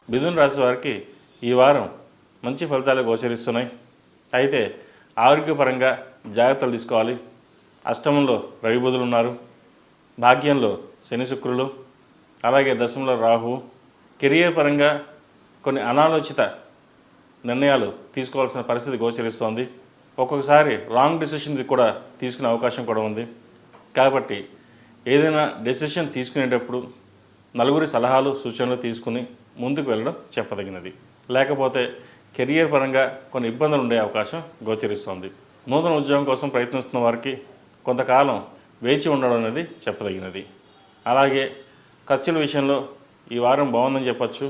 మిథున రాశి వారికి ఈ వారం మంచి ఫలితాలు గోచరిస్తున్నాయి. అయితే ఆరోగ్యపరంగా జాగ్రత్తలు తీసుకోవాలి. అష్టమంలో రవి బుధులు ఉన్నారు, భాగ్యంలో శని శుక్రులు, అలాగే దశమంలో రాహువు. కెరియర్ పరంగా కొన్ని అనాలోచిత నిర్ణయాలు తీసుకోవాల్సిన పరిస్థితి గోచరిస్తోంది. ఒక్కొక్కసారి రాంగ్ డెసిషన్ కూడా తీసుకునే అవకాశం కూడా ఉంది. కాబట్టి ఏదైనా డెసిషన్ తీసుకునేటప్పుడు నలుగురి సలహాలు సూచనలు తీసుకుని ముందుకు వెళ్ళడం చెప్పదగినది. లేకపోతే కెరియర్ పరంగా కొన్ని ఇబ్బందులు ఉండే అవకాశం గోచరిస్తోంది. నూతన ఉద్యోగం కోసం ప్రయత్నిస్తున్న వారికి కొంతకాలం వేచి ఉండడం అనేది చెప్పదగినది. అలాగే ఖర్చుల విషయంలో ఈ వారం బాగుందని చెప్పచ్చు.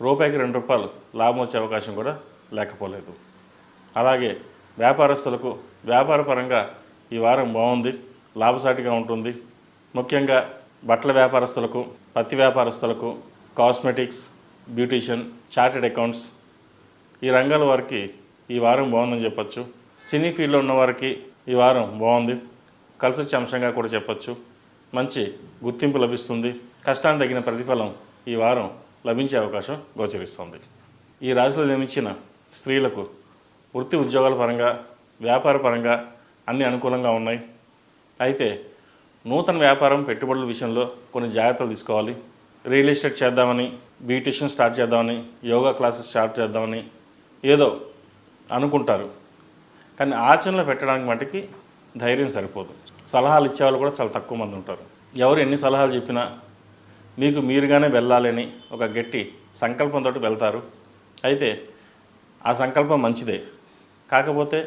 రూపాయికి ₹2 లాభం వచ్చే అవకాశం కూడా లేకపోలేదు. అలాగే వ్యాపారస్తులకు వ్యాపారపరంగా ఈ వారం బాగుంది, లాభసాటిగా ఉంటుంది. ముఖ్యంగా బట్టల వ్యాపారస్తులకు, పత్తి వ్యాపారస్తులకు, కాస్మెటిక్స్, బ్యూటీషియన్, చార్టెడ్ అకౌంట్స్ ఈ రంగాల వారికి ఈ వారం బాగుందని చెప్పచ్చు. సినీ ఫీల్డ్లో ఉన్న వారికి ఈ వారం బాగుంది, కలిసి వచ్చే అంశంగా కూడా చెప్పచ్చు. మంచి గుర్తింపు లభిస్తుంది. కష్టానికి తగిన ప్రతిఫలం ఈ వారం లభించే అవకాశం గోచరిస్తుంది. ఈ రాశిలో జన్మించిన స్త్రీలకు వృత్తి ఉద్యోగాల పరంగా, వ్యాపార పరంగా అన్ని అనుకూలంగా ఉన్నాయి. అయితే నూతన వ్యాపారం పెట్టుబడుల విషయంలో కొన్ని జాగ్రత్తలు తీసుకోవాలి. రియల్ ఎస్టేట్ చేద్దామని, బ్యూటిషియన్ స్టార్ట్ చేద్దామని, యోగా క్లాసెస్ స్టార్ట్ చేద్దామని ఏదో అనుకుంటారు. కానీ ఆచరణలో పెట్టడానికి మటుకి ధైర్యం సరిపోదు. సలహాలు ఇచ్చేవాళ్ళు కూడా చాలా తక్కువ మంది ఉంటారు. ఎవరు ఎన్ని సలహాలు చెప్పినా మీకు మీరుగానే వెళ్ళాలని ఒక గట్టి సంకల్పంతో వెళ్తారు. అయితే ఆ సంకల్పం మంచిదే, కాకపోతే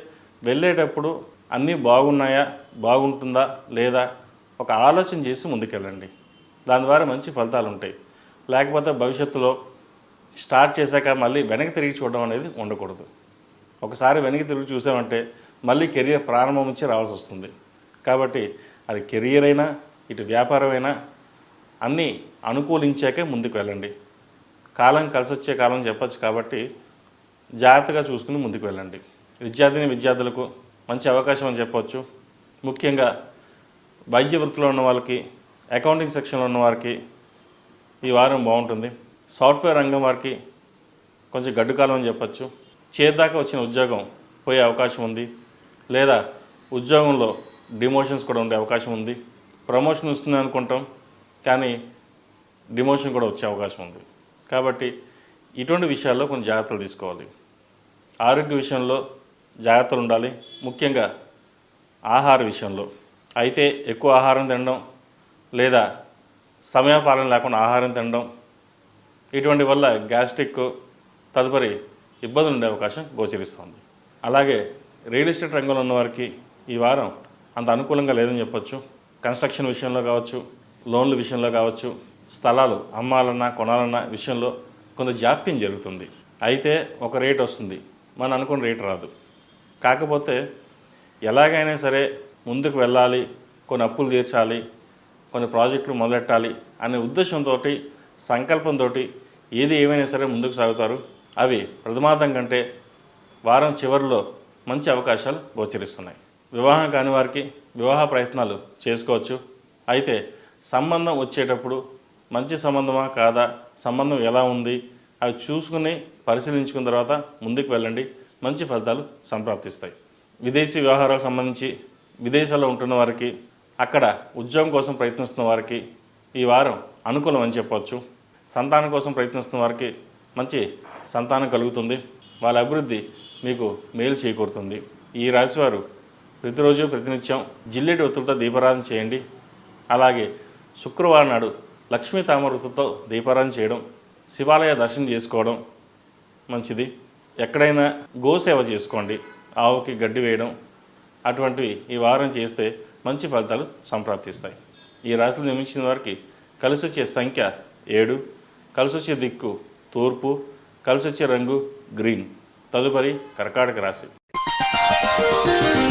వెళ్ళేటప్పుడు అన్నీ బాగున్నాయా, బాగుంటుందా లేదా ఒక ఆలోచన చేసి ముందుకెళ్ళండి. దాని ద్వారా మంచి ఫలితాలు ఉంటాయి. లేకపోతే భవిష్యత్తులో స్టార్ట్ చేశాక మళ్ళీ వెనక్కి తిరిగి చూడడం అనేది ఉండకూడదు. ఒకసారి వెనక్కి తిరిగి చూసామంటే మళ్ళీ కెరియర్ ప్రారంభం నుంచి రావాల్సి వస్తుంది. కాబట్టి అది కెరియర్ అయినా ఇటు వ్యాపారమైనా అన్నీ అనుకూలించాకే ముందుకు వెళ్ళండి. కాలం కలిసి వచ్చే కాలం చెప్పచ్చు, కాబట్టి జాగ్రత్తగా చూసుకుని ముందుకు వెళ్ళండి. విద్యార్థులకు మంచి అవకాశం అని చెప్పవచ్చు. ముఖ్యంగా వైద్య వృత్తిలో ఉన్న వాళ్ళకి, అకౌంటింగ్ సెక్షన్లో ఉన్న వారికి ఈ వారం బాగుంటుంది. సాఫ్ట్వేర్ రంగం వారికి కొంచెం గడ్డు కాలం అని చెప్పచ్చు. చేద్దాకా వచ్చిన ఉద్యోగం పోయే అవకాశం ఉంది, లేదా ఉద్యోగంలో డిమోషన్స్ కూడా ఉండే అవకాశం ఉంది. ప్రమోషన్ వస్తుంది అనుకుంటాం, కానీ డిమోషన్ కూడా వచ్చే అవకాశం ఉంది. కాబట్టి ఇటువంటి విషయాల్లో కొన్ని జాగ్రత్తలు తీసుకోవాలి. ఆరోగ్య విషయంలో జాగ్రత్తలు ఉండాలి, ముఖ్యంగా ఆహార విషయంలో. అయితే ఎక్కువ ఆహారం తినడం లేదా సమయపాలన లేకుండా ఆహారం తినడం ఇటువంటి వల్ల గ్యాస్ట్రిక్ తదుపరి ఇబ్బందులు ఉండే అవకాశం గోచరిస్తుంది. అలాగే రియల్ ఎస్టేట్ రంగంలో ఉన్నవారికి ఈ వారం అంత అనుకూలంగా లేదని చెప్పచ్చు. కన్స్ట్రక్షన్ విషయంలో కావచ్చు, లోన్ల విషయంలో కావచ్చు, స్థలాలు అమ్మాలన్నా కొనాలన్నా విషయంలో కొంత జాప్యం జరుగుతుంది. అయితే ఒక రేట్ వస్తుంది, మనం అనుకున్న రేట్ రాదు. కాకపోతే ఎలాగైనా సరే ముందుకు వెళ్ళాలి, కొన్ని అప్పులు తీర్చాలి, కొన్ని ప్రాజెక్టులు మొదలెట్టాలి అనే ఉద్దేశంతో, సంకల్పంతో ఏది ఏమైనా సరే ముందుకు సాగుతారు. అవి ప్రథమార్థం కంటే వారం చివరిలో మంచి అవకాశాలు గోచరిస్తున్నాయి. వివాహం కాని వారికి వివాహ ప్రయత్నాలు చేసుకోవచ్చు. అయితే సంబంధం వచ్చేటప్పుడు మంచి సంబంధమా కాదా, సంబంధం ఎలా ఉంది అవి చూసుకుని పరిశీలించుకున్న తర్వాత ముందుకు వెళ్ళండి. మంచి ఫలితాలు సంప్రాప్తిస్తాయి. విదేశీ వ్యవహారాలకు సంబంధించి విదేశాల్లో ఉంటున్న వారికి, అక్కడ ఉద్యోగం కోసం ప్రయత్నిస్తున్న వారికి ఈ వారం అనుకూలం అని చెప్పవచ్చు. సంతానం కోసం ప్రయత్నిస్తున్న వారికి మంచి సంతానం కలుగుతుంది. వాళ్ళ అభివృద్ధి మీకు మేలు చేకూరుతుంది. ఈ రాశివారు ప్రతిరోజు ప్రతినిత్యం జిల్లేటి ఒత్తులతో దీపారాధన చేయండి. అలాగే శుక్రవారం నాడు లక్ష్మీ తామరతో దీపారాధన చేయడం, శివాలయ దర్శనం చేసుకోవడం మంచిది. ఎక్కడైనా గోసేవ చేసుకోండి, ఆవుకి గడ్డి వేయడం అటువంటివి ఈ వారం చేస్తే మంచి ఫలితాలు సంప్రాప్తిస్తాయి. ఈ రాశిలో జన్మించిన వారికి కలిసి వచ్చే సంఖ్య 7, కలిసి వచ్చే దిక్కు తూర్పు, కలిసి వచ్చే రంగు గ్రీన్. తదుపరి కర్కాటక రాశి.